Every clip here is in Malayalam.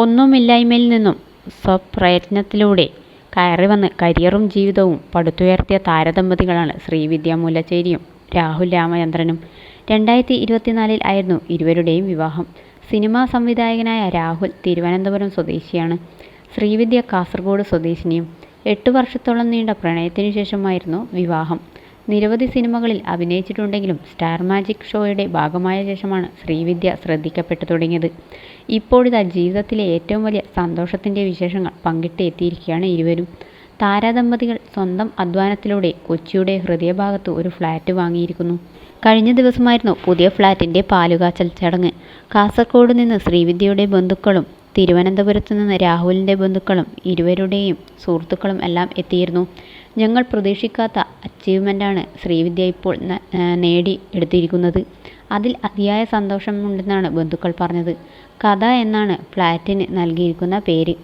ഒന്നുമില്ലായ്മയിൽ നിന്നും സ്വപ്രയത്നത്തിലൂടെ കയറിവന്ന് കരിയറും ജീവിതവും പടുത്തുയർത്തിയ താരദമ്പതികളാണ് ശ്രീവിദ്യ മുല്ലച്ചേരിയും രാഹുൽ രാമചന്ദ്രനും. 2024 ആയിരുന്നു ഇരുവരുടെയും വിവാഹം. സിനിമാ സംവിധായകനായ രാഹുൽ തിരുവനന്തപുരം സ്വദേശിയാണ്. ശ്രീവിദ്യ കാസർഗോഡ് സ്വദേശിനിയും. 8 വർഷത്തോളം നീണ്ട പ്രണയത്തിനു ശേഷമായിരുന്നു വിവാഹം. നിരവധി സിനിമകളിൽ അഭിനയിച്ചിട്ടുണ്ടെങ്കിലും സ്റ്റാർ മാജിക് ഷോയുടെ ഭാഗമായ ശേഷമാണ് ശ്രീവിദ്യ ശ്രദ്ധിക്കപ്പെട്ടു തുടങ്ങിയത്. ഇപ്പോഴിതാ ജീവിതത്തിലെ ഏറ്റവും വലിയ സന്തോഷത്തിൻ്റെ വിശേഷങ്ങൾ പങ്കിട്ട് എത്തിയിരിക്കുകയാണ് ഇരുവരും. താരദമ്പതികൾ സ്വന്തം അധ്വാനത്തിലൂടെ കൊച്ചിയുടെ ഹൃദയഭാഗത്ത് ഒരു ഫ്ലാറ്റ് വാങ്ങിയിരിക്കുന്നു. കഴിഞ്ഞ ദിവസമായിരുന്നു പുതിയ ഫ്ലാറ്റിൻ്റെ പാലുകാച്ചൽ ചടങ്ങ്. കാസർഗോഡ് നിന്ന് ശ്രീവിദ്യയുടെ ബന്ധുക്കളും തിരുവനന്തപുരത്ത് നിന്ന് രാഹുലിൻ്റെ ബന്ധുക്കളും ഇരുവരുടെയും സുഹൃത്തുക്കളും എല്ലാം എത്തിയിരുന്നു. ഞങ്ങൾ പ്രതീക്ഷിക്കാത്ത അച്ചീവ്മെൻ്റാണ് ശ്രീവിദ്യ ഇപ്പോൾ നേടി എടുത്തിരിക്കുന്നത്. അതിൽ അതിയായ സന്തോഷമുണ്ടെന്നാണ് ബന്ധുക്കൾ പറഞ്ഞത്. കഥ എന്നാണ് ഫ്ലാറ്റിന് നൽകിയിരിക്കുന്ന പേര്.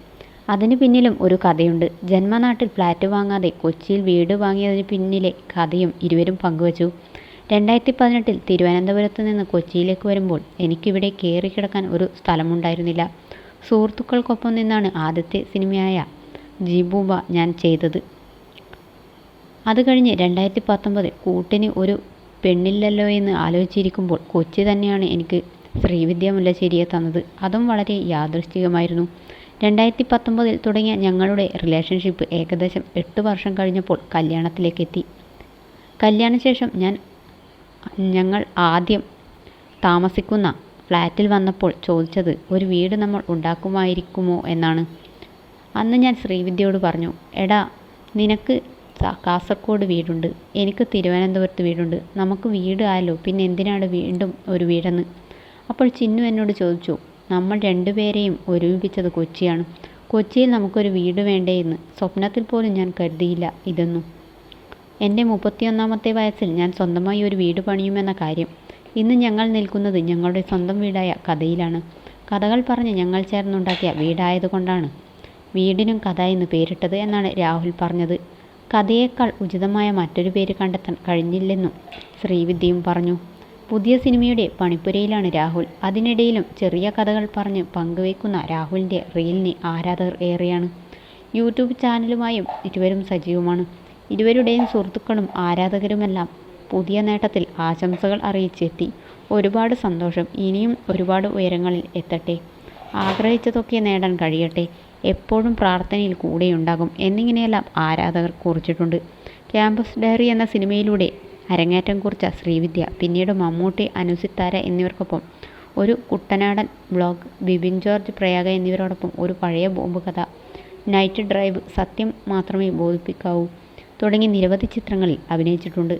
അതിന് പിന്നിലും ഒരു കഥയുണ്ട്. ജന്മനാട്ടിൽ ഫ്ലാറ്റ് വാങ്ങാതെ കൊച്ചിയിൽ വീട് വാങ്ങിയതിന് പിന്നിലെ കഥയും ഇരുവരും പങ്കുവച്ചു. 2018 തിരുവനന്തപുരത്ത് നിന്ന് കൊച്ചിയിലേക്ക് വരുമ്പോൾ എനിക്കിവിടെ കയറിക്കിടക്കാൻ ഒരു സ്ഥലമുണ്ടായിരുന്നില്ല. സുഹൃത്തുക്കൾക്കൊപ്പം നിന്നാണ് ആദ്യത്തെ സിനിമയായ ജിബൂബ ഞാൻ ചെയ്തത്. അത് കഴിഞ്ഞ് 2019 കൂട്ടിന് ഒരു പെണ്ണില്ലല്ലോ എന്ന് ആലോചിച്ചിരിക്കുമ്പോൾ കൊച്ചി തന്നെയാണ് എനിക്ക് ശ്രീവിദ്യ മുല്ലച്ചേരിയെ തന്നത്. അതും വളരെ യാദൃശ്ചികമായിരുന്നു. 2019 തുടങ്ങിയ ഞങ്ങളുടെ റിലേഷൻഷിപ്പ് ഏകദേശം 8 വർഷം കഴിഞ്ഞപ്പോൾ കല്യാണത്തിലേക്കെത്തി. കല്യാണശേഷം ഞങ്ങൾ ആദ്യം താമസിക്കുന്ന ഫ്ലാറ്റിൽ വന്നപ്പോൾ ചോദിച്ചത് ഒരു വീട് നമ്മൾ ഉണ്ടാക്കുമായിരിക്കുമോ എന്നാണ്. അന്ന് ഞാൻ ശ്രീവിദ്യയോട് പറഞ്ഞു, എടാ നിനക്ക് കാസർഗോഡ് വീടുണ്ട്, എനിക്ക് തിരുവനന്തപുരത്ത് വീടുണ്ട്, നമുക്ക് വീട് ആയല്ലോ, പിന്നെ എന്തിനാണ് വീണ്ടും ഒരു വീടെന്ന്. അപ്പോൾ ചിന്നു എന്നോട് ചോദിച്ചു, നമ്മൾ രണ്ടുപേരെയും ഒരുമിപ്പിച്ചത് കൊച്ചിയാണ്, കൊച്ചിയിൽ നമുക്കൊരു വീട് വേണ്ടേ എന്ന്. സ്വപ്നത്തിൽ പോലും ഞാൻ കരുതിയില്ല ഇതൊന്നും. എൻ്റെ 31ാമത്തെ വയസ്സിൽ ഞാൻ സ്വന്തമായി ഒരു വീട് പണിയുമെന്ന കാര്യം. ഇന്ന് ഞങ്ങൾ നിൽക്കുന്നത് ഞങ്ങളുടെ സ്വന്തം വീടായ കഥയിലാണ്. കഥകൾ പറഞ്ഞ് ഞങ്ങൾ ചേർന്നുണ്ടാക്കിയ വീടായതുകൊണ്ടാണ് വീടിനും കഥ എന്ന് പേരിട്ടത് എന്നാണ് രാഹുൽ പറഞ്ഞത്. കഥയേക്കാൾ ഉചിതമായ മറ്റൊരു പേര് കണ്ടെത്താൻ കഴിഞ്ഞില്ലെന്നും ശ്രീവിദ്യയും പറഞ്ഞു. പുതിയ സിനിമയുടെ പണിപ്പുരയിലാണ് രാഹുൽ. അതിനിടയിലും ചെറിയ കഥകൾ പറഞ്ഞ് പങ്കുവയ്ക്കുന്ന രാഹുലിൻ്റെ റീലിന് ആരാധകർ ഏറെയാണ്. യൂട്യൂബ് ചാനലുമായും ഇരുവരും സജീവമാണ്. ഇരുവരുടെയും സുഹൃത്തുക്കളും ആരാധകരുമെല്ലാം പുതിയ നേട്ടത്തിൽ ആശംസകൾ അറിയിച്ചെത്തി. ഒരുപാട് സന്തോഷം, ഇനിയും ഒരുപാട് ഉയരങ്ങളിൽ എത്തട്ടെ, ആഗ്രഹിച്ചതൊക്കെ നേടാൻ കഴിയട്ടെ, എപ്പോഴും പ്രാർത്ഥനയിൽ കൂടെയുണ്ടാകും എന്നിങ്ങനെയെല്ലാം ആരാധകർ കുറിച്ചിട്ടുണ്ട്. ക്യാമ്പസ് ഡയറി എന്ന സിനിമയിലൂടെ അരങ്ങേറ്റം കുറിച്ച ശ്രീവിദ്യ പിന്നീട് മമ്മൂട്ടി, അനുസിത്താര എന്നിവർക്കൊപ്പം ഒരു കുട്ടനാടൻ വ്ളോഗ്, ബിബിൻ ജോർജ് പ്രയാഗ എന്നിവരോടൊപ്പം ഒരു പഴയ ബോംബ് കഥ, നൈറ്റ് ഡ്രൈവ്, സത്യം മാത്രമേ ബോധിപ്പിക്കാവൂ തുടങ്ങി നിരവധി ചിത്രങ്ങളിൽ അഭിനയിച്ചിട്ടുണ്ട്.